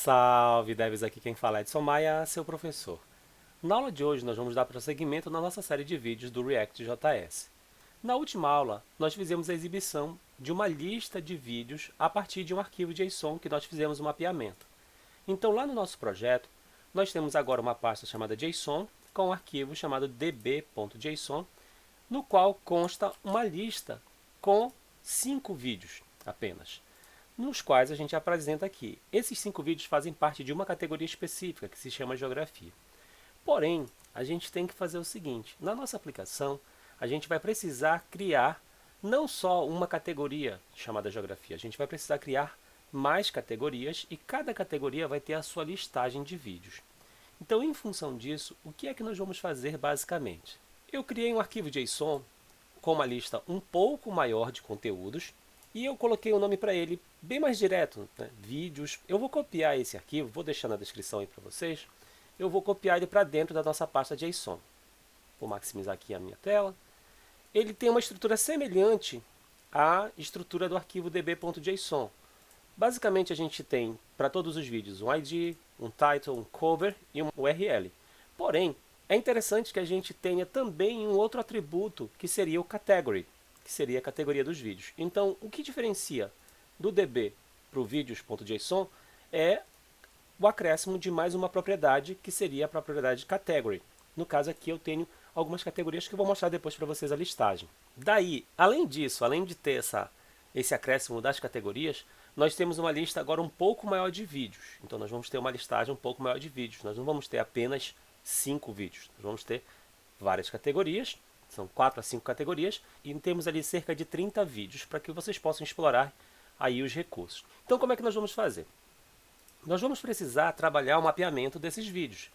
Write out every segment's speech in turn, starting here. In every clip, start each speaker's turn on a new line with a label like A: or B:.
A: Salve, Devs, aqui quem fala é Edson Maia, seu professor. Na aula de hoje nós vamos dar prosseguimento na nossa série de vídeos do React.js. Na última aula, nós fizemos a exibição de uma lista de vídeos a partir de um arquivo JSON que nós fizemos o mapeamento. Então lá no nosso projeto, nós temos agora uma pasta chamada JSON com um arquivo chamado db.json, no qual consta uma lista com 5 vídeos apenas, nos quais a gente apresenta aqui. Esses 5 vídeos fazem parte de uma categoria específica que se chama Geografia. Porém, a gente tem que fazer o seguinte: na nossa aplicação, a gente vai precisar criar não só uma categoria chamada Geografia, a gente vai precisar criar mais categorias e cada categoria vai ter a sua listagem de vídeos. Então, em função disso, o que é que nós vamos fazer basicamente? Eu criei um arquivo JSON com uma lista um pouco maior de conteúdos e eu coloquei o nome para ele bem mais direto, né? Vídeos. Eu vou copiar esse arquivo, vou deixar na descrição aí para vocês. Eu vou copiar ele para dentro da nossa pasta JSON. Vou maximizar aqui a minha tela. Ele tem uma estrutura semelhante à estrutura do arquivo db.json. Basicamente a gente tem para todos os vídeos um ID, um title, um cover e um URL. Porém, é interessante que a gente tenha também um outro atributo que seria o category, que seria a categoria dos vídeos. Então, o que diferencia do db para o vídeos.json é o acréscimo de mais uma propriedade, que seria a propriedade category. No caso aqui eu tenho algumas categorias que eu vou mostrar depois para vocês a listagem. Daí, além disso, além de ter esse acréscimo das categorias, nós temos uma lista agora um pouco maior de vídeos. Então nós vamos ter uma listagem um pouco maior de vídeos. Nós não vamos ter apenas 5 vídeos. Nós vamos ter várias categorias, são 4 a 5 categorias, e temos ali cerca de 30 vídeos para que vocês possam explorar aí os recursos. Então como é que nós vamos fazer? Nós vamos precisar trabalhar o mapeamento desses vídeos.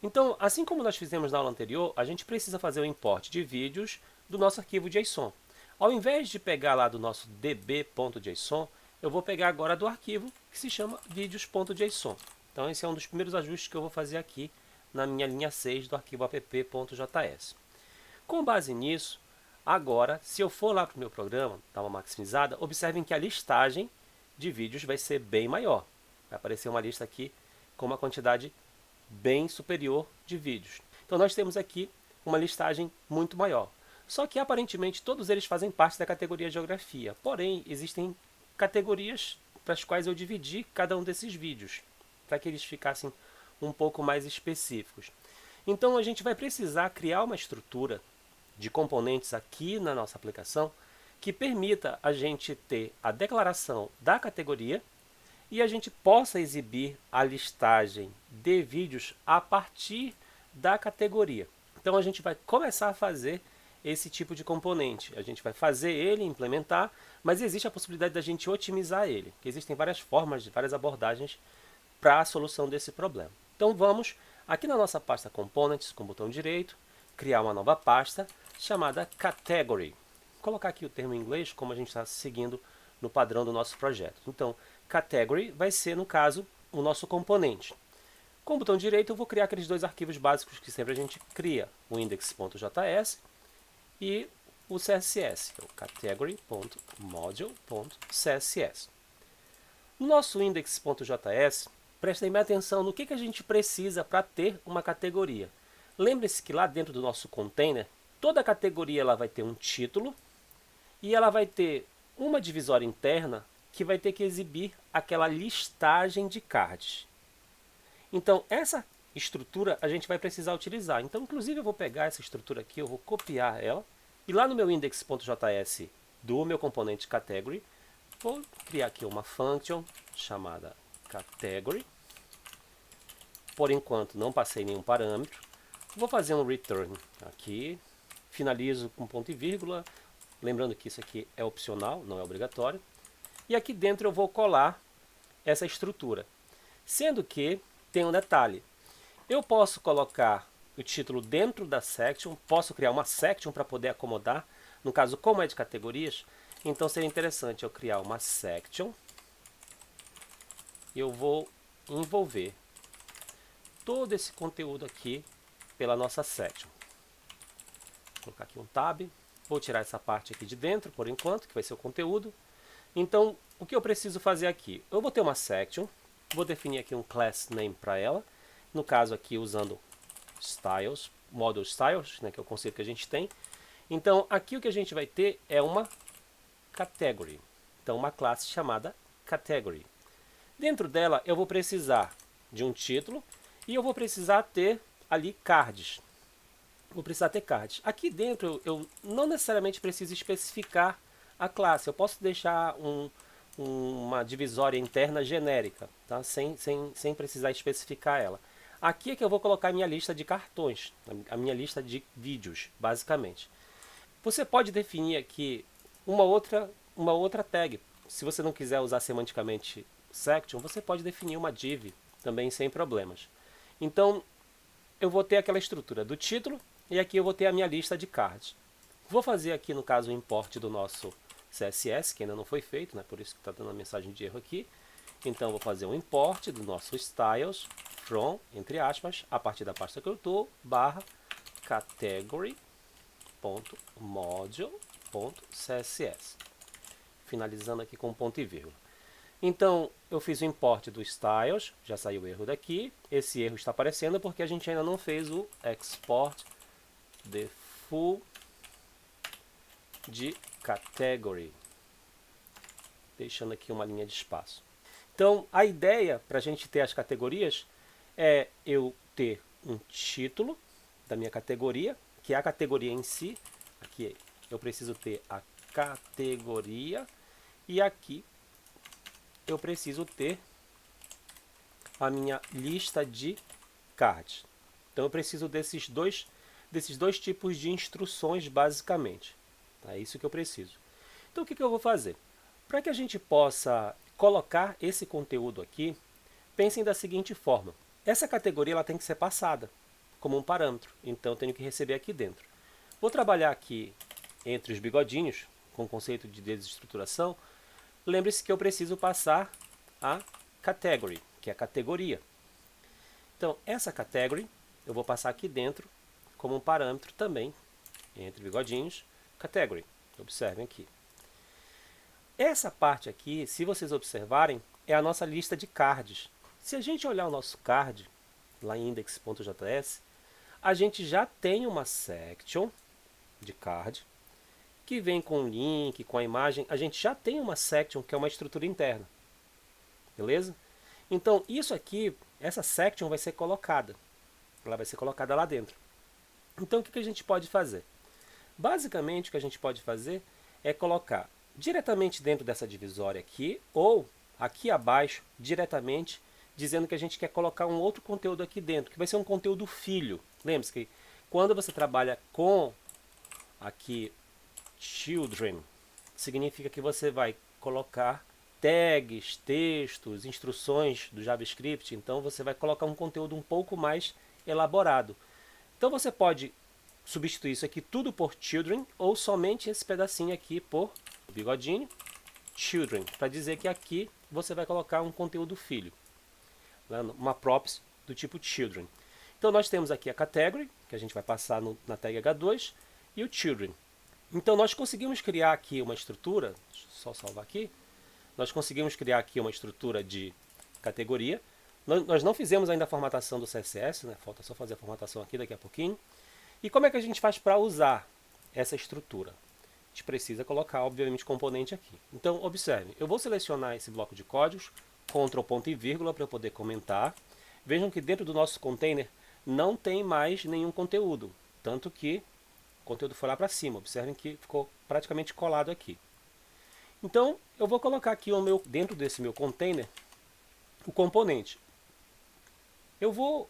A: Então, assim como nós fizemos na aula anterior, a gente precisa fazer o import de vídeos do nosso arquivo JSON. Ao invés de pegar lá do nosso db.json, eu vou pegar agora do arquivo que se chama vídeos.json. Então esse é um dos primeiros ajustes que eu vou fazer aqui na minha linha 6 do arquivo app.js. Com base nisso, agora, se eu for lá para o meu programa, dar uma maximizada, observem que a listagem de vídeos vai ser bem maior. Vai aparecer uma lista aqui com uma quantidade bem superior de vídeos. Então nós temos aqui uma listagem muito maior. Só que aparentemente todos eles fazem parte da categoria Geografia. Porém, existem categorias para as quais eu dividi cada um desses vídeos, para que eles ficassem um pouco mais específicos. Então a gente vai precisar criar uma estrutura de componentes aqui na nossa aplicação que permita a gente ter a declaração da categoria e a gente possa exibir a listagem de vídeos a partir da categoria. Então a gente vai começar a fazer esse tipo de componente. A gente vai fazer ele, implementar, mas existe a possibilidade da gente otimizar ele. Existem várias formas, várias abordagens para a solução desse problema. Então vamos aqui na nossa pasta Components, com o botão direito, criar uma nova pasta chamada Category. Vou colocar aqui o termo em inglês, como a gente está seguindo no padrão do nosso projeto. Então, Category vai ser, no caso, o nosso componente. Com o botão direito eu vou criar aqueles dois arquivos básicos que sempre a gente cria, o index.js e o CSS, que é o category.module.css. No nosso index.js, prestem bem atenção no que a gente precisa para ter uma categoria. Lembre-se que lá dentro do nosso container, toda categoria ela vai ter um título e ela vai ter uma divisória interna que vai ter que exibir aquela listagem de cards. Então, essa estrutura a gente vai precisar utilizar. Então, inclusive, eu vou pegar essa estrutura aqui, eu vou copiar ela, e lá no meu index.js do meu componente category, vou criar aqui uma function chamada category. Por enquanto, não passei nenhum parâmetro. Vou fazer um return aqui, finalizo com ponto e vírgula, lembrando que isso aqui é opcional, não é obrigatório. E aqui dentro eu vou colar essa estrutura, sendo que tem um detalhe. Eu posso colocar o título dentro da section, posso criar uma section para poder acomodar, no caso como é de categorias, então seria interessante eu criar uma section e eu vou envolver todo esse conteúdo aqui pela nossa section. Vou colocar aqui um tab, vou tirar essa parte aqui de dentro por enquanto, que vai ser o conteúdo. Então, o que eu preciso fazer aqui? Eu vou ter uma section Vou definir aqui um class name para ela. No caso aqui usando styles, model styles, né, que é o conceito que a gente tem. Então aqui o que a gente vai ter é uma category. Então uma classe chamada category. Dentro dela eu vou precisar de um título e eu vou precisar ter ali cards. Vou precisar ter cards. Aqui dentro eu não necessariamente preciso especificar a classe. Eu posso deixar uma divisória interna genérica, tá? sem precisar especificar ela. Aqui é que eu vou colocar a minha lista de cartões, a minha lista de vídeos, basicamente. Você pode definir aqui uma outra tag. Se você não quiser usar semanticamente section, você pode definir uma div também sem problemas. Então, eu vou ter aquela estrutura do título e aqui eu vou ter a minha lista de cards. Vou fazer aqui, no caso, o import do nosso CSS, que ainda não foi feito, né? Por isso que está dando uma mensagem de erro aqui. Então, vou fazer um import do nosso styles from, entre aspas, a partir da pasta que eu estou, barra category.module.css. Finalizando aqui com ponto e vírgula. Então, eu fiz o import do styles, já saiu o erro daqui. Esse erro está aparecendo porque a gente ainda não fez o export the full de category. Deixando aqui uma linha de espaço. Então, a ideia para a gente ter as categorias é eu ter um título da minha categoria, que é a categoria em si. Aqui eu preciso ter a categoria e aqui eu preciso ter a minha lista de cards. Então eu preciso desses dois tipos de instruções basicamente. É isso que eu preciso. Então o que eu vou fazer? Para que a gente possa colocar esse conteúdo aqui, pensem da seguinte forma. Essa categoria ela tem que ser passada como um parâmetro. Então eu tenho que receber aqui dentro. Vou trabalhar aqui entre os bigodinhos, com o conceito de desestruturação. Lembre-se que eu preciso passar a category, que é a categoria. Então, essa category eu vou passar aqui dentro como um parâmetro também, entre bigodinhos, category. Observem aqui. Essa parte aqui, se vocês observarem, é a nossa lista de cards. Se a gente olhar o nosso card, lá em index.js, a gente já tem uma section de card, que vem com o link, com a imagem. A gente já tem uma section que é uma estrutura interna. Beleza? Então, isso aqui, essa section vai ser colocada. Ela vai ser colocada lá dentro. Então, o que a gente pode fazer? Basicamente, o que a gente pode fazer é colocar diretamente dentro dessa divisória aqui, ou aqui abaixo, diretamente, dizendo que a gente quer colocar um outro conteúdo aqui dentro, que vai ser um conteúdo filho. Lembre-se que quando você trabalha com aqui children, significa que você vai colocar tags, textos, instruções do JavaScript, então você vai colocar um conteúdo um pouco mais elaborado. Então você pode substituir isso aqui tudo por children, ou somente esse pedacinho aqui por bigodinho, children, para dizer que aqui você vai colocar um conteúdo filho, né, uma props do tipo children. Então nós temos aqui a category, que a gente vai passar na tag H2, e o children. Então nós conseguimos criar aqui uma estrutura, deixa eu só salvar aqui, nós conseguimos criar aqui uma estrutura de categoria. Nós não fizemos ainda a formatação do CSS, né? Falta só fazer a formatação aqui daqui a pouquinho. E como é que a gente faz para usar essa estrutura? A gente precisa colocar, obviamente, componente aqui. Então, observe, eu vou selecionar esse bloco de códigos, Ctrl, ponto e vírgula, para eu poder comentar. Vejam que dentro do nosso container não tem mais nenhum conteúdo, tanto que o conteúdo foi lá para cima. Observem que ficou praticamente colado aqui. Então, eu vou colocar aqui dentro desse meu container o componente. Eu vou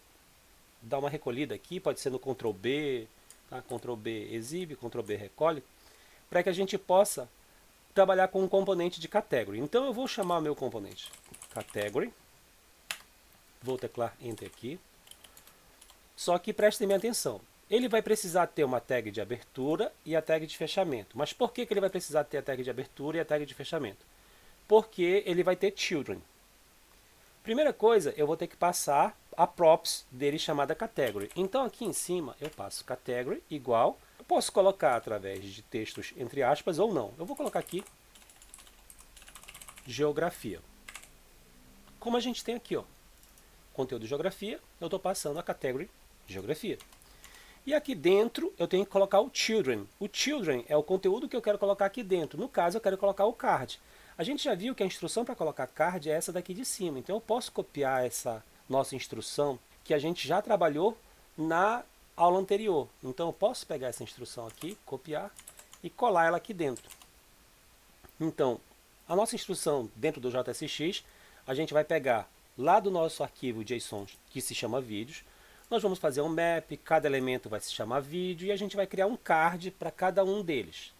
A: dar uma recolhida aqui, pode ser no Ctrl B, tá? Ctrl B exibe, Ctrl B recolhe, para que a gente possa trabalhar com um componente de category. Então eu vou chamar o meu componente category, vou teclar Enter aqui, só que prestem bem atenção. Ele vai precisar ter uma tag de abertura e a tag de fechamento. Mas por que ele vai precisar ter a tag de abertura e a tag de fechamento? Porque ele vai ter children. Primeira coisa, eu vou ter que passar a props dele chamada category. Então aqui em cima eu passo category igual. Eu posso colocar através de textos entre aspas ou não. Eu vou colocar aqui geografia. como a gente tem aqui, ó, conteúdo de geografia, eu estou passando a category de geografia. E aqui dentro eu tenho que colocar o children. O children é o conteúdo que eu quero colocar aqui dentro. No caso, eu quero colocar o card. A gente já viu que a instrução para colocar card é essa daqui de cima. Então eu posso copiar essa nossa instrução que a gente já trabalhou na aula anterior. Então eu posso pegar essa instrução aqui, copiar e colar ela aqui dentro. Então, a nossa instrução dentro do JSX, a gente vai pegar lá do nosso arquivo JSON que se chama vídeos. Nós vamos fazer um map, cada elemento vai se chamar vídeo e a gente vai criar um card para cada um deles.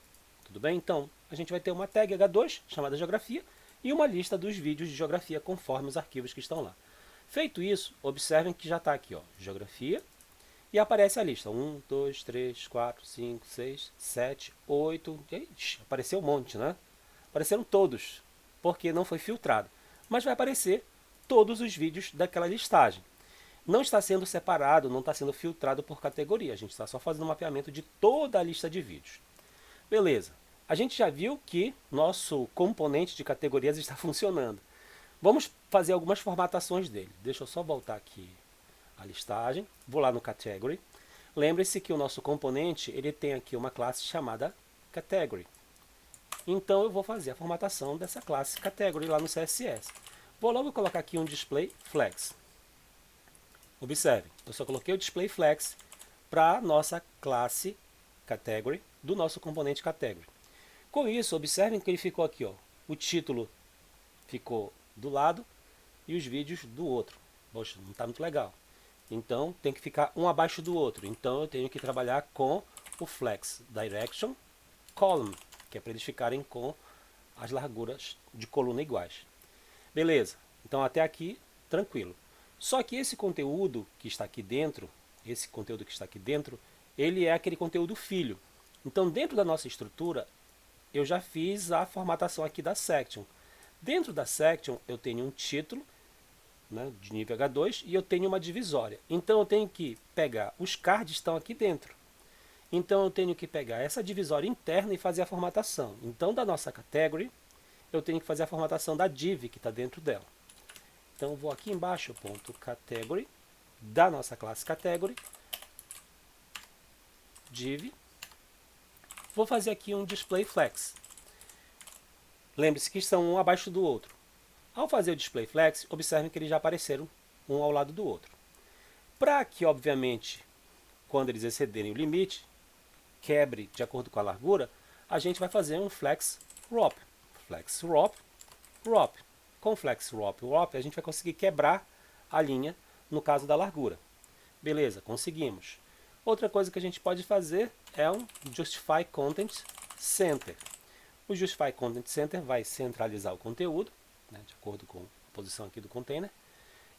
A: Tudo bem? Então, a gente vai ter uma tag H2 chamada geografia e uma lista dos vídeos de geografia conforme os arquivos que estão lá. Feito isso, observem que já está aqui, ó, geografia, e aparece a lista. 1, 2, 3, 4, 5, 6, 7, 8. Ixi, apareceu um monte, né? Apareceram todos, porque não foi filtrado. Mas vai aparecer todos os vídeos daquela listagem. Não está sendo separado, não está sendo filtrado por categoria. A gente está só fazendo um mapeamento de toda a lista de vídeos. Beleza. A gente já viu que nosso componente de categorias está funcionando. Vamos fazer algumas formatações dele. Deixa eu só voltar aqui a listagem. Vou lá no Category. Lembre-se que o nosso componente ele tem aqui uma classe chamada Category. Então eu vou fazer a formatação dessa classe Category lá no CSS. Vou logo colocar aqui um Display Flex. Observe, eu só coloquei o Display Flex para a nossa classe Category do nosso componente Category. Com isso, observem que ele ficou aqui, ó. O título ficou do lado e os vídeos do outro. Poxa, não está muito legal. Então tem que ficar um abaixo do outro. Então eu tenho que trabalhar com o Flex Direction Column, que é para eles ficarem com as larguras de coluna iguais. Beleza, então até aqui tranquilo. Só que esse conteúdo que está aqui dentro, ele é aquele conteúdo filho. Então dentro da nossa estrutura, eu já fiz a formatação aqui da section. Dentro da section eu tenho um título, né, de nível H2 e eu tenho uma divisória. Então eu tenho que pegar, os cards estão aqui dentro. Então eu tenho que pegar essa divisória interna e fazer a formatação. Então da nossa category, eu tenho que fazer a formatação da div que está dentro dela. Então eu vou aqui embaixo, ponto category, da nossa classe category, div. Vou fazer aqui um display flex. Lembre-se que estão um abaixo do outro. Ao fazer o display flex, observem que eles já apareceram um ao lado do outro. Para que, obviamente, quando eles excederem o limite, quebre de acordo com a largura, a gente vai fazer um flex wrap. Flex wrap, wrap. Com flex wrap, wrap, a gente vai conseguir quebrar a linha no caso da largura. Beleza, conseguimos. Outra coisa que a gente pode fazer é um Justify Content Center. O Justify Content Center vai centralizar o conteúdo, né, de acordo com a posição aqui do container.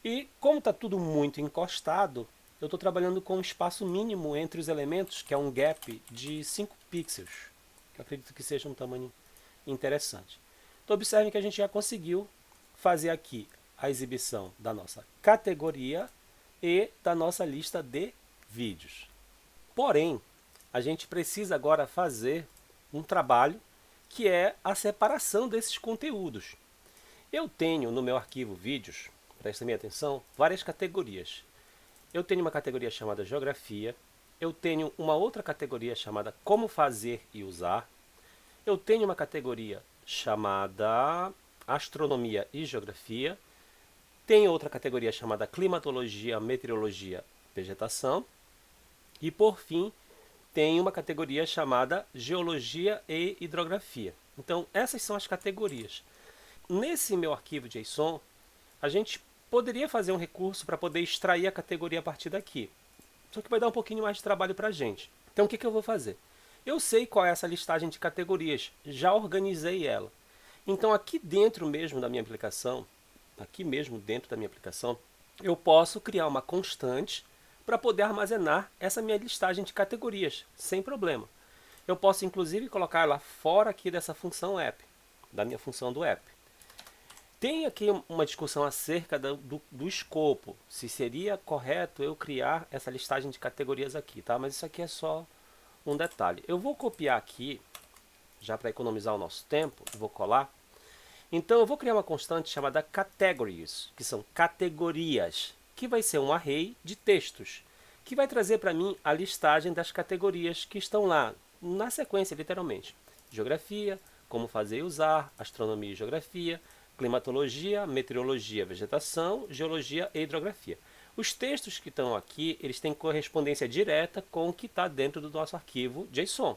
A: E como está tudo muito encostado, eu estou trabalhando com um espaço mínimo entre os elementos, que é um gap de 5 pixels, que eu acredito que seja um tamanho interessante. Então observem que a gente já conseguiu fazer aqui a exibição da nossa categoria e da nossa lista de vídeos. Porém, a gente precisa agora fazer um trabalho que é a separação desses conteúdos. Eu tenho no meu arquivo vídeos, prestem bem atenção, várias categorias. Eu tenho uma categoria chamada geografia, eu tenho uma outra categoria chamada como fazer e usar, eu tenho uma categoria chamada astronomia e geografia, tem outra categoria chamada climatologia, meteorologia, vegetação e por fim tem uma categoria chamada geologia e hidrografia. Então essas são as categorias. Nesse meu arquivo JSON, a gente poderia fazer um recurso para poder extrair a categoria a partir daqui. Só que vai dar um pouquinho mais de trabalho para a gente. Então o que eu vou fazer? Eu sei qual é essa listagem de categorias, já organizei ela. Então aqui dentro mesmo da minha aplicação, eu posso criar uma constante para poder armazenar essa minha listagem de categorias, sem problema. Eu posso inclusive colocar ela fora aqui dessa função app, da minha função do app. Tem aqui uma discussão acerca do escopo, se seria correto eu criar essa listagem de categorias aqui, tá? Mas isso aqui é só um detalhe. Eu vou copiar aqui, já para economizar o nosso tempo, vou colar. Então eu vou criar uma constante chamada categories, que são categorias, que vai ser um array de textos, que vai trazer para mim a listagem das categorias que estão lá, na sequência, literalmente. Geografia, como fazer e usar, astronomia e geografia, climatologia, meteorologia, vegetação, geologia e hidrografia. Os textos que estão aqui, eles têm correspondência direta com o que está dentro do nosso arquivo JSON.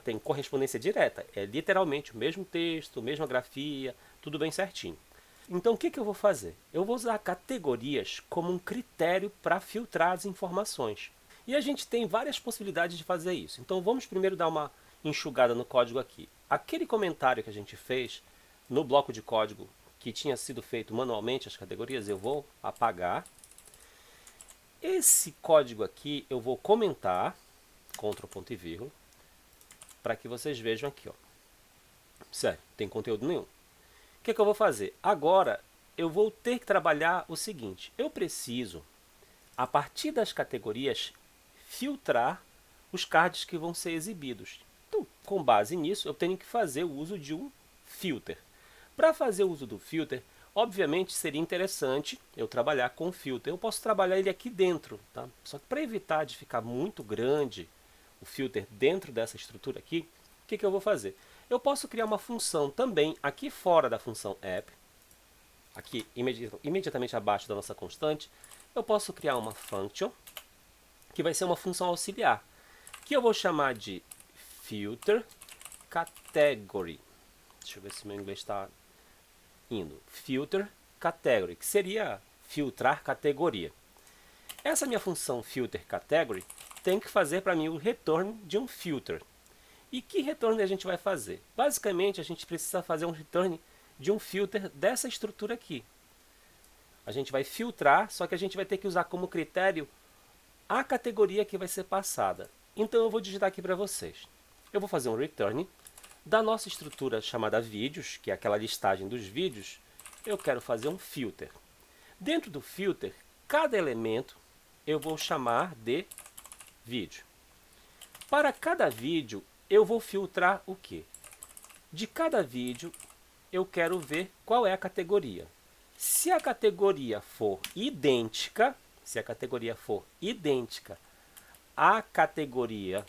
A: Tem correspondência direta, é literalmente o mesmo texto, mesma grafia, tudo bem certinho. Então o que eu vou fazer? Eu vou usar categorias como um critério para filtrar as informações. E a gente tem várias possibilidades de fazer isso. Então vamos primeiro dar uma enxugada no código aqui. Aquele comentário que a gente fez no bloco de código que tinha sido feito manualmente, as categorias, eu vou apagar. Esse código aqui eu vou comentar, Ctrl, ponto e vírgula, para que vocês vejam aqui, ó. Sério, não tem conteúdo nenhum. O que eu vou fazer? Agora eu vou ter que trabalhar o seguinte. Eu preciso, a partir das categorias, filtrar os cards que vão ser exibidos. Então, com base nisso, eu tenho que fazer o uso de um filter. Para fazer o uso do filter, obviamente seria interessante eu trabalhar com o filter. Eu posso trabalhar ele aqui dentro, tá? Só que para evitar de ficar muito grande o filter dentro dessa estrutura aqui, o que eu vou fazer? Eu posso criar uma função também aqui fora da função app, aqui imediatamente abaixo da nossa constante, eu posso criar uma function, que vai ser uma função auxiliar, que eu vou chamar de filter category. Deixa eu ver se meu inglês está indo. Filter category, que seria filtrar categoria. Essa minha função filter category tem que fazer para mim o return de um filter. E que return a gente vai fazer? Basicamente, a gente precisa fazer um return de um filter dessa estrutura aqui. A gente vai filtrar, só que a gente vai ter que usar como critério a categoria que vai ser passada. Então eu vou digitar aqui para vocês. Eu vou fazer um return da nossa estrutura chamada vídeos, que é aquela listagem dos vídeos. Eu quero fazer um filter. Dentro do filter, cada elemento eu vou chamar de vídeo. Para cada vídeo, eu vou filtrar o quê? De cada vídeo, eu quero ver qual é a categoria. Se a categoria for idêntica, à categoria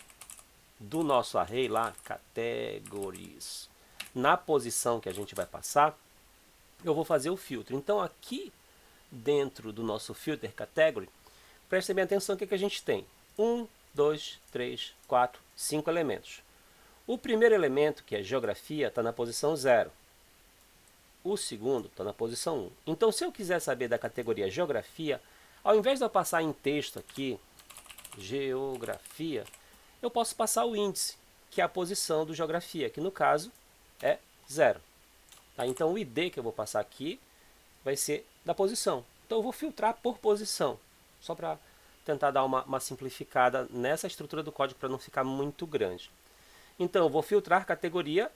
A: do nosso array lá, categories, na posição que a gente vai passar, eu vou fazer o filtro. Então aqui dentro do nosso filter category, prestem bem atenção o que a gente tem. 1, 2, 3, 4, 5 elementos. O primeiro elemento, que é geografia, está na posição 0. O segundo está na posição 1. Então, se eu quiser saber da categoria geografia, ao invés de eu passar em texto aqui, geografia, eu posso passar o índice, que é a posição do geografia, que no caso é 0. Tá? Então, o ID que eu vou passar aqui vai ser da posição. Então, eu vou filtrar por posição, só para tentar dar uma simplificada nessa estrutura do código para não ficar muito grande. Então, eu vou filtrar categoria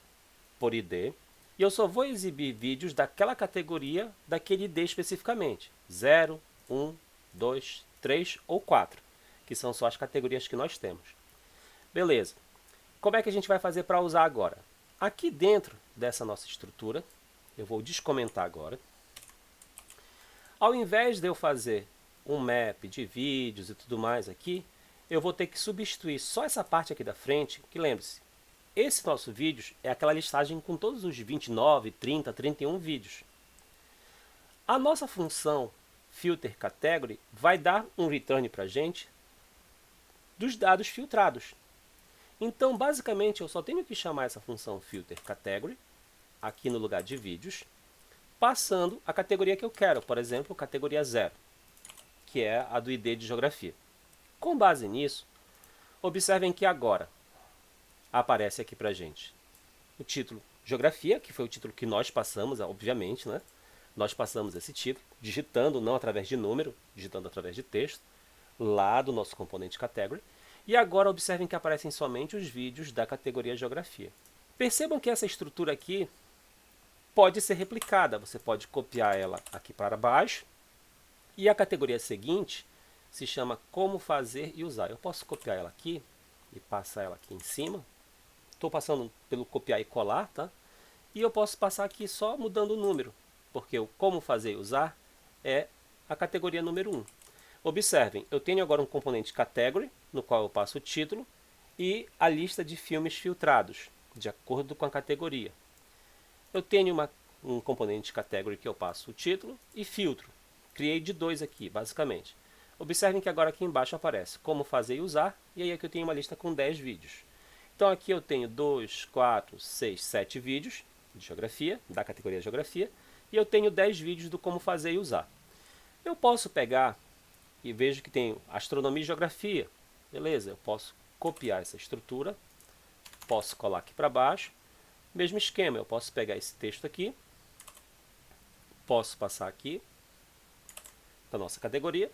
A: por ID e eu só vou exibir vídeos daquela categoria, daquele ID especificamente. 0, 1, 2, 3 ou 4, que são só as categorias que nós temos. Beleza. Como é que a gente vai fazer para usar agora? Aqui dentro dessa nossa estrutura, eu vou descomentar agora. Ao invés de eu fazer um map de vídeos e tudo mais aqui, eu vou ter que substituir só essa parte aqui da frente, que lembre-se, esse nosso vídeo é aquela listagem com todos os 29, 30, 31 vídeos. A nossa função filter category vai dar um return para a gente dos dados filtrados. Então, basicamente, eu só tenho que chamar essa função filter category, aqui no lugar de vídeos, passando a categoria que eu quero, por exemplo, categoria 0, que é a do ID de geografia. Com base nisso, observem que agora aparece aqui para a gente o título Geografia, que foi o título que nós passamos, obviamente, né? Nós passamos esse título, digitando não através de número, digitando através de texto, lá do nosso componente Category. E agora observem que aparecem somente os vídeos da categoria Geografia. Percebam que essa estrutura aqui pode ser replicada. Você pode copiar ela aqui para baixo. E a categoria seguinte se chama Como Fazer e Usar. Eu posso copiar ela aqui e passar ela aqui em cima. Estou passando pelo copiar e colar, tá? E eu posso passar aqui só mudando o número, porque o como fazer e usar é a categoria número 1. Observem, eu tenho agora um componente category, no qual eu passo o título, e a lista de filmes filtrados, de acordo com a categoria. Eu tenho um componente category que eu passo o título e filtro. Criei de 2 aqui, basicamente. Observem que agora aqui embaixo aparece como fazer e usar, e aí aqui eu tenho uma lista com 10 vídeos. Então aqui eu tenho 2, 4, 6, 7 vídeos de geografia, da categoria geografia, e eu tenho 10 vídeos do como fazer e usar. Eu posso pegar e vejo que tem astronomia e geografia. Beleza, eu posso copiar essa estrutura, posso colar aqui para baixo. Mesmo esquema, eu posso pegar esse texto aqui, posso passar aqui para a nossa categoria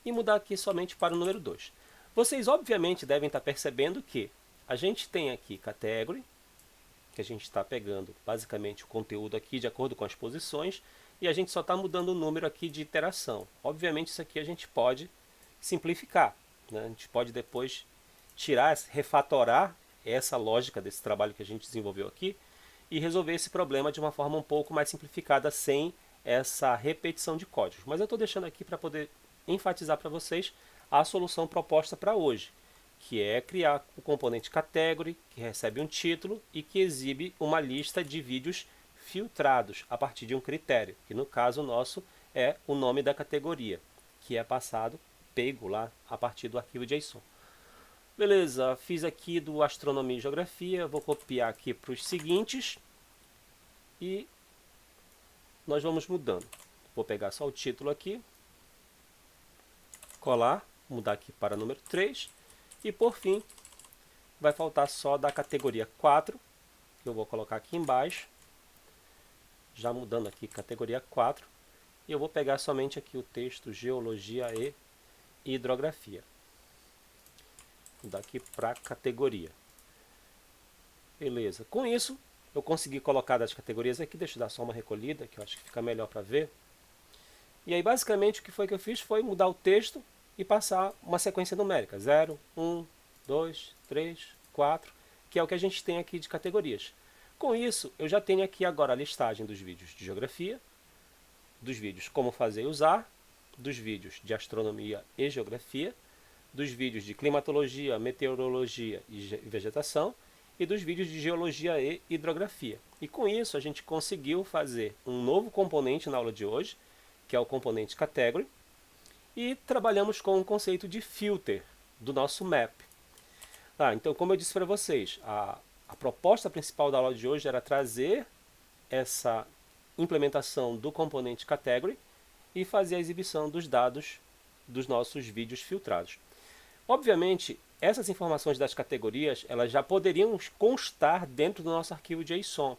A: e mudar aqui somente para o número 2. Vocês obviamente devem estar percebendo que a gente tem aqui category, que a gente está pegando basicamente o conteúdo aqui de acordo com as posições, e a gente só está mudando o número aqui de iteração. Obviamente isso aqui a gente pode simplificar, né? A gente pode depois tirar, refatorar essa lógica desse trabalho que a gente desenvolveu aqui e resolver esse problema de uma forma um pouco mais simplificada, sem essa repetição de códigos. Mas eu estou deixando aqui para poder enfatizar para vocês a solução proposta para hoje, que é criar o componente category, que recebe um título e que exibe uma lista de vídeos filtrados a partir de um critério, que no caso nosso é o nome da categoria, que é passado, pego lá a partir do arquivo JSON. Beleza, fiz aqui do astronomia e geografia, vou copiar aqui para os seguintes e nós vamos mudando. Vou pegar só o título aqui, colar, mudar aqui para número 3 e por fim vai faltar só da categoria 4, que eu vou colocar aqui embaixo, já mudando aqui categoria 4, e eu vou pegar somente aqui o texto geologia e hidrografia. Daqui para categoria. Beleza. Com isso, eu consegui colocar das categorias aqui. Deixa eu dar só uma recolhida, que eu acho que fica melhor para ver. E aí, basicamente, o que foi que eu fiz foi mudar o texto e passar uma sequência numérica. 0, 1, 2, 3, 4, que é o que a gente tem aqui de categorias. Com isso, eu já tenho aqui agora a listagem dos vídeos de geografia, dos vídeos como fazer e usar, dos vídeos de astronomia e geografia, dos vídeos de climatologia, meteorologia e vegetação e dos vídeos de geologia e hidrografia. E com isso a gente conseguiu fazer um novo componente na aula de hoje, que é o componente category, e trabalhamos com o conceito de filter do nosso map. Então, como eu disse para vocês, a proposta principal da aula de hoje era trazer essa implementação do componente category e fazer a exibição dos dados dos nossos vídeos filtrados. Obviamente, essas informações das categorias elas já poderiam constar dentro do nosso arquivo JSON.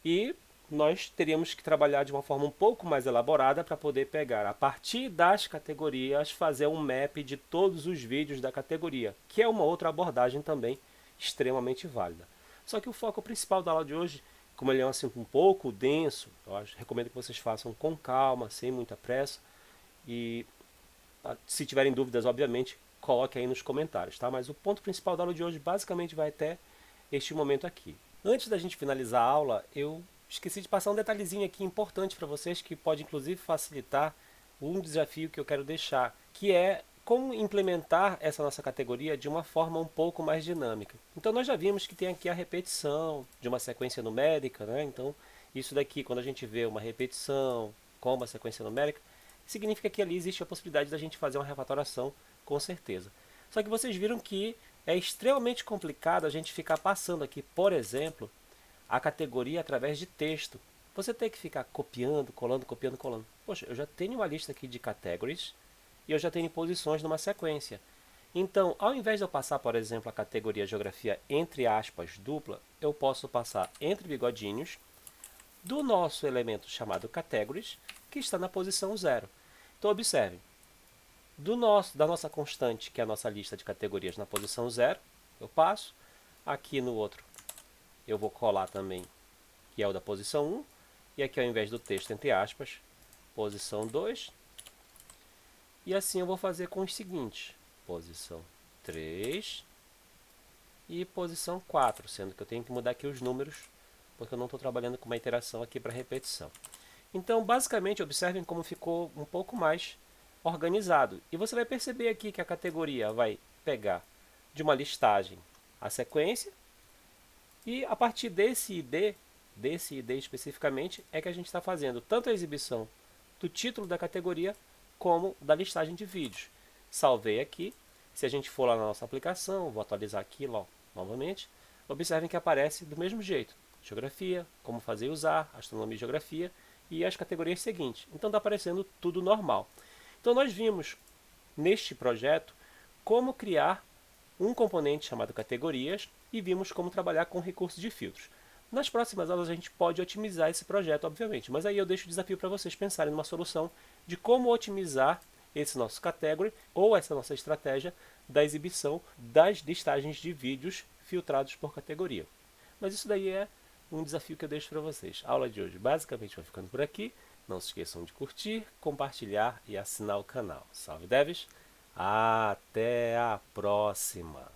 A: E nós teríamos que trabalhar de uma forma um pouco mais elaborada para poder pegar, a partir das categorias, fazer um map de todos os vídeos da categoria, que é uma outra abordagem também extremamente válida. Só que o foco principal da aula de hoje, como ele é assim, um pouco denso, recomendo que vocês façam com calma, sem muita pressa. E se tiverem dúvidas, obviamente, coloque aí nos comentários, tá? Mas o ponto principal da aula de hoje basicamente vai até este momento aqui. Antes da gente finalizar a aula, eu esqueci de passar um detalhezinho aqui importante para vocês, que pode inclusive facilitar um desafio que eu quero deixar, que é como implementar essa nossa categoria de uma forma um pouco mais dinâmica. Então nós já vimos que tem aqui a repetição de uma sequência numérica, né? Então isso daqui, quando a gente vê uma repetição com uma sequência numérica, significa que ali existe a possibilidade da gente fazer uma refatoração, com certeza. Só que vocês viram que é extremamente complicado a gente ficar passando aqui, por exemplo, a categoria através de texto. Você tem que ficar copiando, colando, copiando, colando. Poxa, eu já tenho uma lista aqui de categories e eu já tenho posições numa sequência. Então, ao invés de eu passar, por exemplo, a categoria geografia entre aspas dupla, eu posso passar entre bigodinhos do nosso elemento chamado categories, que está na posição 0. Então, observe, da nossa constante, que é a nossa lista de categorias na posição 0, eu passo. Aqui no outro, eu vou colar também, que é o da posição 1. E aqui, ao invés do texto, entre aspas, posição 2. E assim eu vou fazer com os seguintes: posição 3 e posição 4, sendo que eu tenho que mudar aqui os números porque eu não estou trabalhando com uma iteração aqui para repetição. Então, basicamente, observem como ficou um pouco mais organizado. E você vai perceber aqui que a categoria vai pegar de uma listagem a sequência, e a partir desse ID especificamente, é que a gente está fazendo tanto a exibição do título da categoria como da listagem de vídeos. Salvei aqui. Se a gente for lá na nossa aplicação, vou atualizar aqui novamente, observem que aparece do mesmo jeito. Geografia, como fazer e usar, astronomia e geografia e as categorias seguintes. Então está aparecendo tudo normal. Então nós vimos neste projeto como criar um componente chamado categorias e vimos como trabalhar com recursos de filtros. Nas próximas aulas a gente pode otimizar esse projeto, obviamente, mas aí eu deixo o desafio para vocês pensarem numa solução de como otimizar esse nosso category ou essa nossa estratégia da exibição das listagens de vídeos filtrados por categoria. Mas isso daí é um desafio que eu deixo para vocês. A aula de hoje basicamente vai ficando por aqui. Não se esqueçam de curtir, compartilhar e assinar o canal. Salve Devs! Até a próxima!